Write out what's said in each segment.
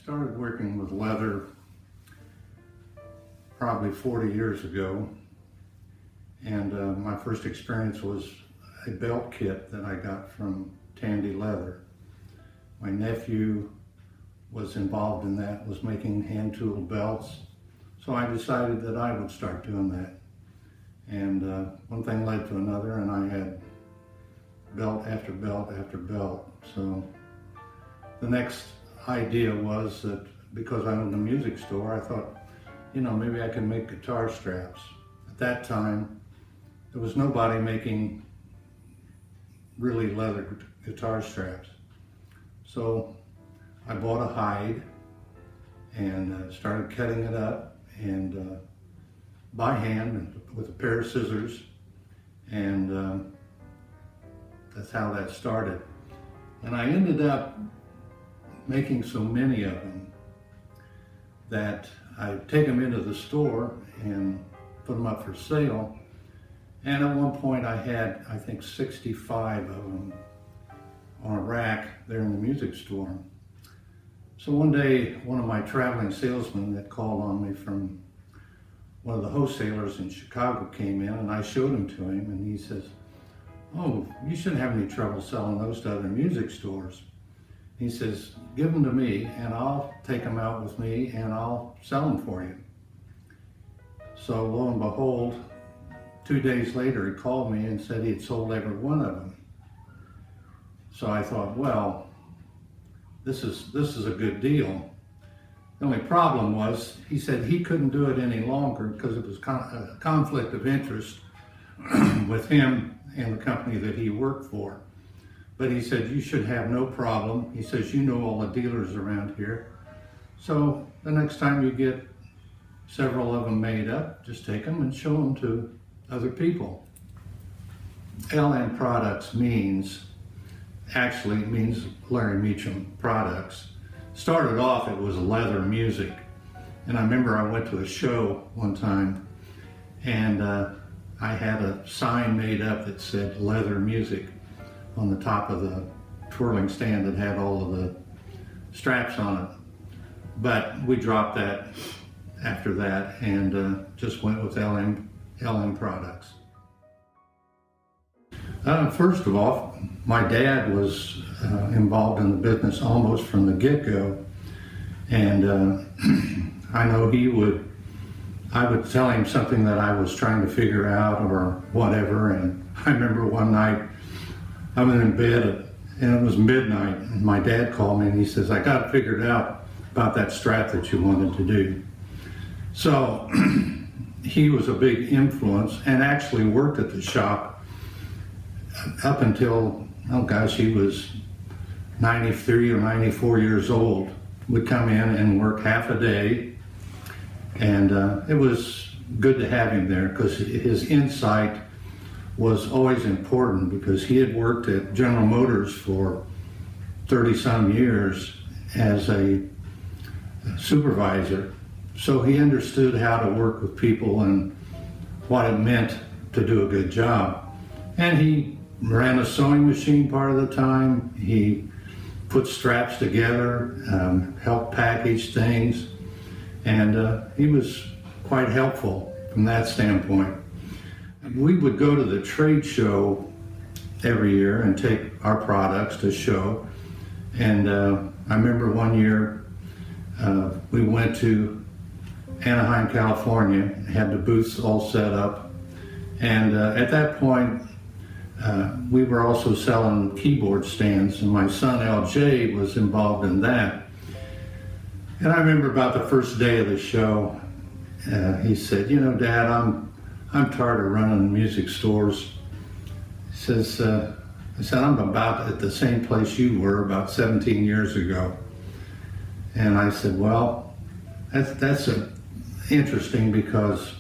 started working with leather probably 40 years ago, and my first experience was a belt kit that I got from Tandy Leather. My nephew was involved in that, was making hand-tooled belts, so I decided that I would start doing that. And one thing led to another, and I had belt after belt after belt. So the next idea was that because I owned a music store, I thought, you know, maybe I can make guitar straps. At that time, there was nobody making really leather guitar straps. So I bought a hide and started cutting it up and by hand with a pair of scissors, and that's how that started. And I ended up making so many of them that I'd take them into the store and put them up for sale. And at one point I had, I think, 65 of them on a rack there in the music store. So one day, one of my traveling salesmen that called on me from one of the wholesalers in Chicago came in, and I showed them to him, and he says, "Oh, you shouldn't have any trouble selling those to other music stores." He says, "Give them to me and I'll take them out with me and I'll sell them for you." So lo and behold, 2 days later he called me and said he had sold every one of them. So I thought, well, this is a good deal. The only problem was, he said he couldn't do it any longer because it was a conflict of interest with him and the company that he worked for. But he said, you should have no problem. He says, you know all the dealers around here. So the next time you get several of them made up, just take them and show them to other people. LM Products actually means Larry Mechem Products. Started off, it was leather music. And I remember I went to a show one time, and I had a sign made up that said leather music on the top of the twirling stand that had all of the straps on it. But we dropped that after that and just went with LM Products. First of all, my dad was involved in the business almost from the get-go, and I know I would tell him something that I was trying to figure out or whatever, and I remember one night I was in bed and it was midnight, and my dad called me and he says, "I got it figured out about that strap that you wanted to do." So he was a big influence and actually worked at the shop up until, oh gosh, he was 93 or 94 years old. Would come in and work half a day, and it was good to have him there because his insight was always important, because he had worked at General Motors for 30-some years as a supervisor. So he understood how to work with people and what it meant to do a good job. And he ran a sewing machine part of the time. He put straps together, helped package things, and he was quite helpful from that standpoint. We would go to the trade show every year and take our products to show. And I remember one year we went to Anaheim, California, had the booths all set up. And at that point, we were also selling keyboard stands, and my son LJ was involved in that. And I remember about the first day of the show, he said, "You know, Dad, I'm tired of running music stores." He says, I said, "I'm about at the same place you were about 17 years ago." And I said, "Well, that's interesting, because,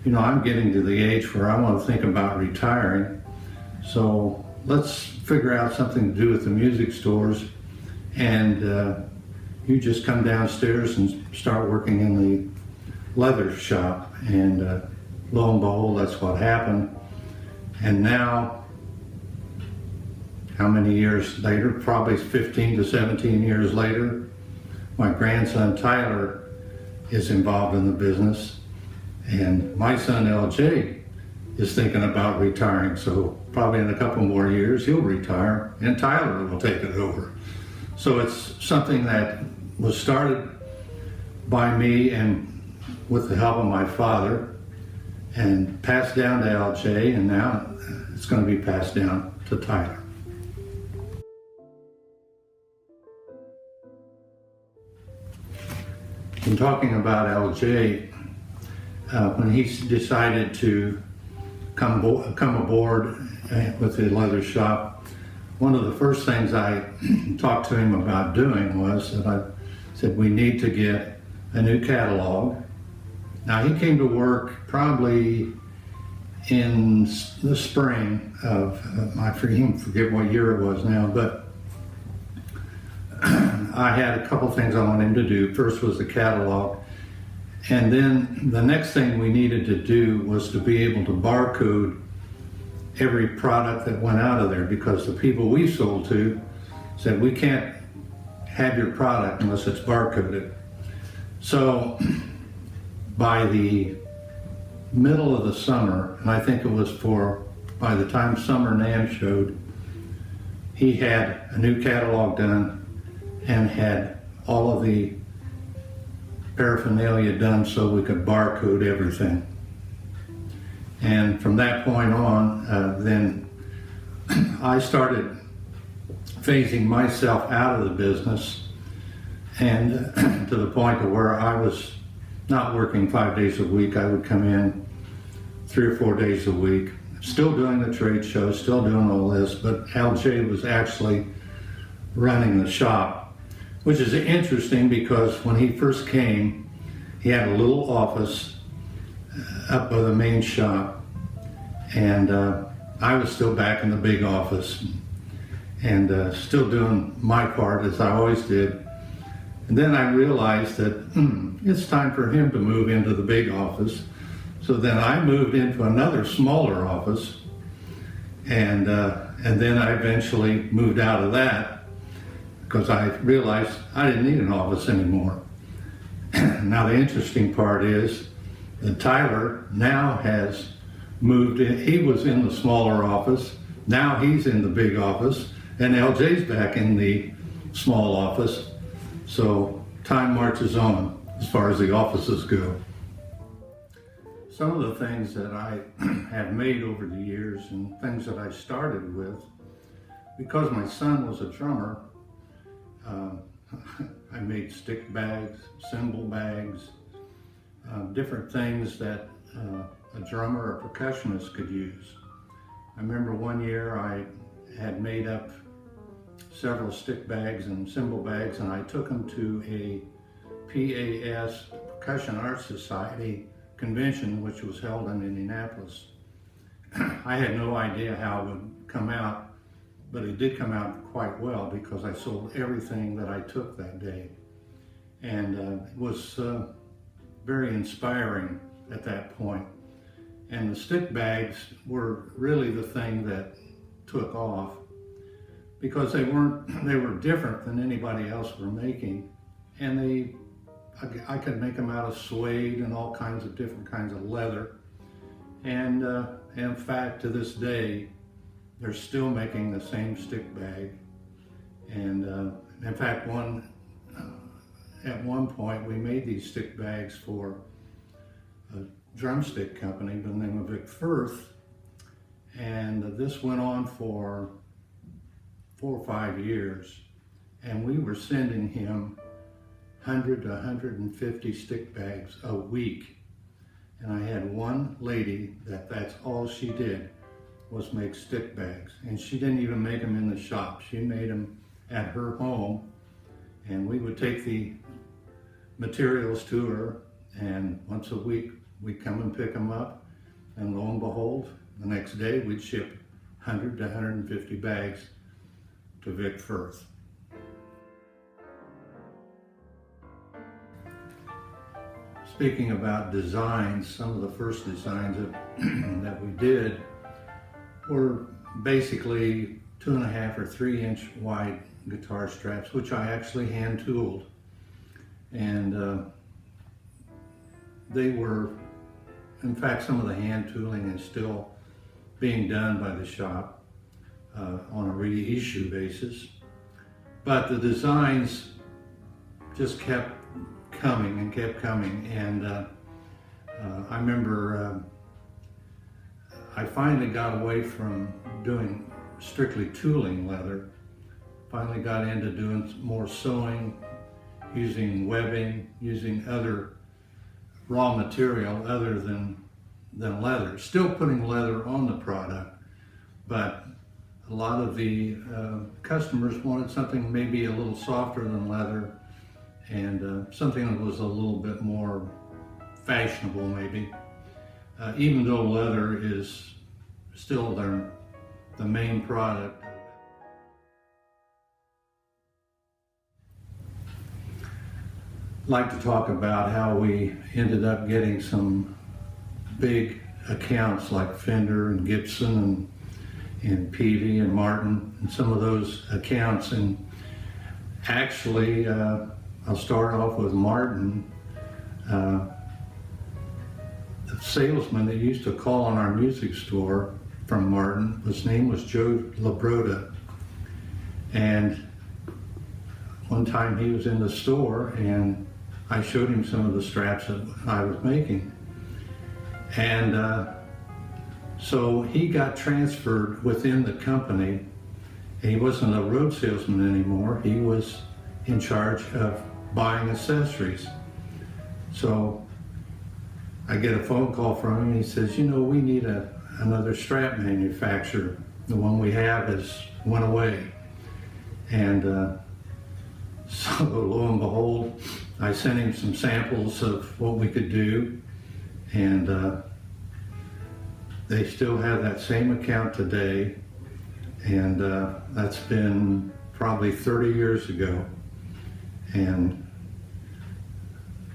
you know, I'm getting to the age where I want to think about retiring. So let's figure out something to do with the music stores, and you just come downstairs and start working in the leather shop." And lo and behold, that's what happened. And now, how many years later? Probably 15 to 17 years later, My grandson Tyler is involved in the business, and my son LJ is thinking about retiring, so probably in a couple more years he'll retire and Tyler will take it over. So it's something that was started by me and with the help of my father, and passed down to LJ, and now it's going to be passed down to Tyler. In talking about LJ, when he decided to come aboard with the leather shop, one of the first things I talked to him about doing was that I said we need to get a new catalog. Now he came to work probably in the spring of, I forget what year it was now, but I had a couple things I wanted him to do. First was the catalog, and then the next thing we needed to do was to be able to barcode every product that went out of there, because the people we sold to said we can't have your product unless it's barcoded. So by the middle of the summer, and I think it was by the time Summer NAMM showed, he had a new catalog done and had all of the paraphernalia done so we could barcode everything. And from that point on, then I started phasing myself out of the business, and to the point to where I was not working 5 days a week. I would come in 3 or 4 days a week, still doing the trade show, still doing all this, but LJ was actually running the shop, which is interesting because when he first came, he had a little office up by the main shop, and I was still back in the big office and still doing my part as I always did. And then I realized that it's time for him to move into the big office. So then I moved into another smaller office, and then I eventually moved out of that because I realized I didn't need an office anymore. Now the interesting part is that Tyler now has moved in. He was in the smaller office, now he's in the big office, and LJ's back in the small office. So time marches on as far as the offices go. Some of the things that I have made over the years and things that I started with, because my son was a drummer, I made stick bags, cymbal bags, different things that a drummer or percussionist could use. I remember one year I had made up several stick bags and cymbal bags, and I took them to a PAS, Percussion Arts Society convention, which was held in Indianapolis. I had no idea how it would come out, but it did come out quite well because I sold everything that I took that day. And it was very inspiring at that point. And the stick bags were really the thing that took off, because they were different than anybody else were making, and I could make them out of suede and all kinds of different kinds of leather, and in fact to this day they're still making the same stick bag. And in fact at one point we made these stick bags for a drumstick company by the name of Vic Firth, and this went on for 4 or 5 years, and we were sending him 100 to 150 stick bags a week. And I had one lady that's all she did was make stick bags, and she didn't even make them in the shop. She made them at her home, and we would take the materials to her, and once a week we'd come and pick them up, and lo and behold, the next day we'd ship 100 to 150 bags to Vic Firth. Speaking about designs, some of the first designs that we did were basically 2.5 or 3 inch wide guitar straps, which I actually hand tooled. And they were, in fact, some of the hand tooling is still being done by the shop on a reissue basis. But the designs just kept coming and kept coming. And I remember I finally got away from doing strictly tooling leather. Finally got into doing more sewing, using webbing, using other raw material other than leather. Still putting leather on the product, but a lot of the customers wanted something maybe a little softer than leather, and something that was a little bit more fashionable maybe, even though leather is still the main product. I'd like to talk about how we ended up getting some big accounts like Fender and Gibson and Peavey and Martin and some of those accounts. And actually, I'll start off with Martin. The salesman that used to call on our music store from Martin, his name was Joe Labrota. And one time he was in the store and I showed him some of the straps that I was making. And so he got transferred within the company, and he wasn't a road salesman anymore. He was in charge of buying accessories. So I get a phone call from him, and he says, you know, we need another strap manufacturer. The one we have went away. And so lo and behold, I sent him some samples of what we could do, and they still have that same account today, and that's been probably 30 years ago. And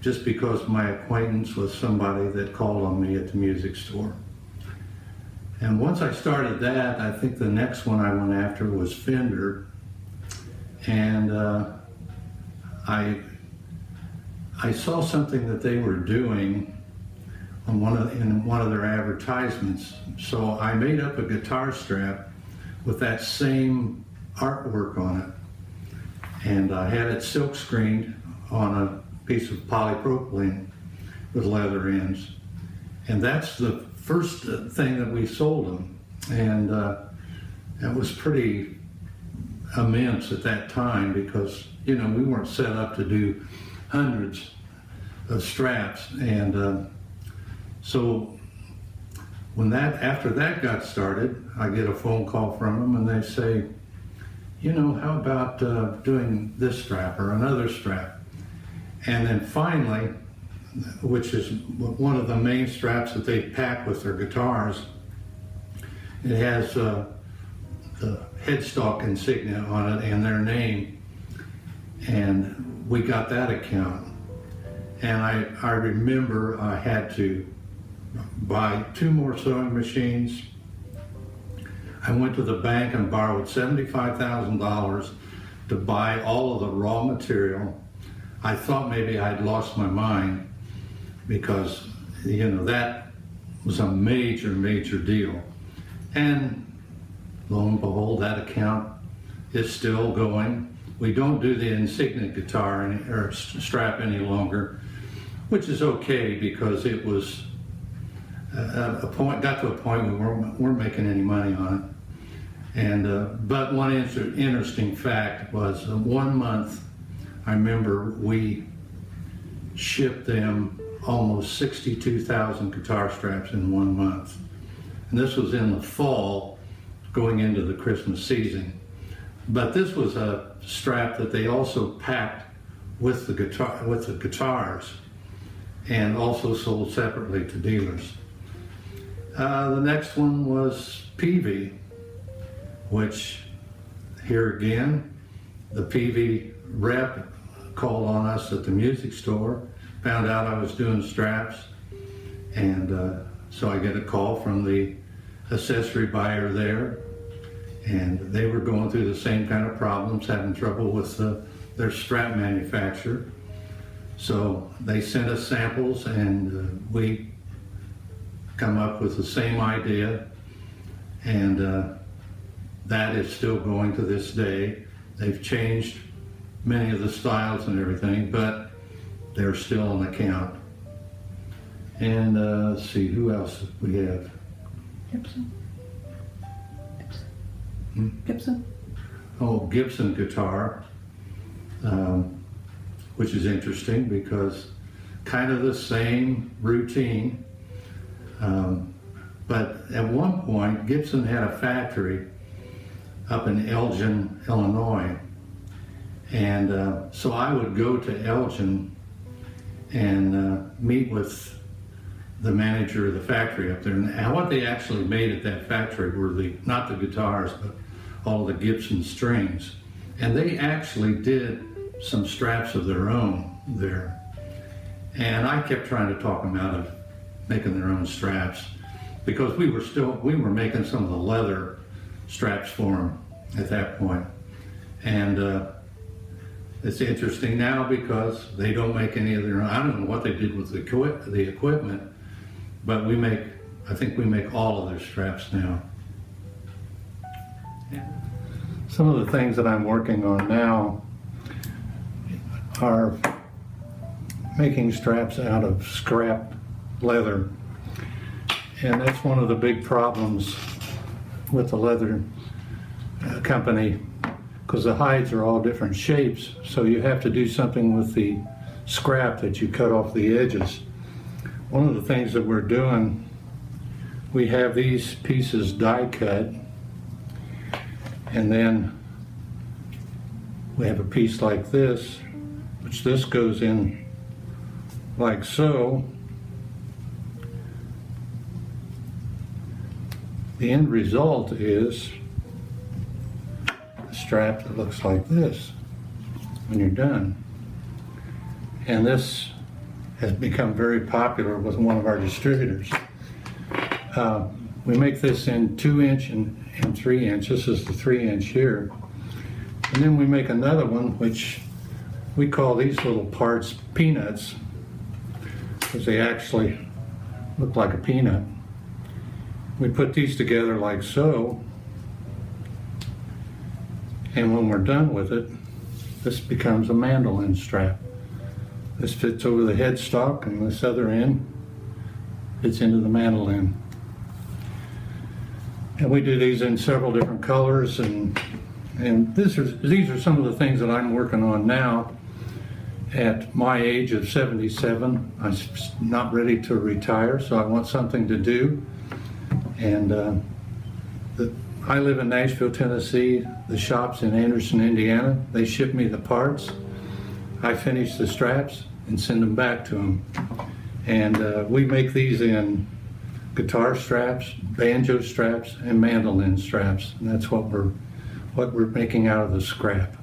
just because of my acquaintance with somebody that called on me at the music store. And once I started that, I think the next one I went after was Fender, and I saw something that they were doing on in one of their advertisements. So I made up a guitar strap with that same artwork on it. And I had it silk screened on a piece of polypropylene with leather ends. And that's the first thing that we sold them. And that was pretty immense at that time because, you know, we weren't set up to do hundreds of straps. And so after that got started, I get a phone call from them and they say, you know, how about doing this strap or another strap? And then finally, which is one of the main straps that they pack with their guitars, it has the headstock insignia on it and their name. And we got that account. And I remember I had to buy 2 more sewing machines. I went to the bank and borrowed $75,000 to buy all of the raw material. I thought maybe I'd lost my mind because, you know, that was a major, major deal. And lo and behold, that account is still going. We don't do the insignia guitar or strap any longer, which is okay because it was got to a point we weren't making any money on it. And but one interesting fact was 1 month, I remember we shipped them almost 62,000 guitar straps in 1 month. And this was in the fall going into the Christmas season. But this was a strap that they also packed with the guitars and also sold separately to dealers. The next one was Peavey, which here again, the Peavey rep called on us at the music store, found out I was doing straps, and so I get a call from the accessory buyer there, and they were going through the same kind of problems, having trouble with their strap manufacturer. So they sent us samples, and we come up with the same idea, and that is still going to this day. They've changed many of the styles and everything, but they're still on the count. And let's see, who else we have? Gibson. Hmm? Gibson. Oh, Gibson guitar, which is interesting because kind of the same routine. But at one point, Gibson had a factory up in Elgin, Illinois. And so I would go to Elgin and meet with the manager of the factory up there. And what they actually made at that factory were not the guitars, but all the Gibson strings. And they actually did some straps of their own there. And I kept trying to talk them out of making their own straps, because we were making some of the leather straps for them at that point. And it's interesting now because they don't make any of their own. I don't know what they did with the equipment, but I think we make all of their straps now. Some of the things that I'm working on now are making straps out of scrap leather. And that's one of the big problems with the leather company, because the hides are all different shapes, so you have to do something with the scrap that you cut off the edges. One of the things that we're doing, we have these pieces die cut, and then we have a piece like this, which this goes in like so. The end result is a strap that looks like this when you're done. And this has become very popular with one of our distributors. We make this in 2-inch and 3-inch. This is the 3-inch here. And then we make another one, which we call these little parts peanuts, because they actually look like a peanut. We put these together like so, and when we're done with it, this becomes a mandolin strap. This fits over the headstock, and this other end fits into the mandolin. And we do these in several different colors, and these are some of the things that I'm working on now. At my age of 77, I'm not ready to retire, so I want something to do. And I live in Nashville, Tennessee. The shop's in Anderson, Indiana. They ship me the parts. I finish the straps and send them back to them. And we make these in guitar straps, banjo straps, and mandolin straps. And that's what we're making out of the scrap.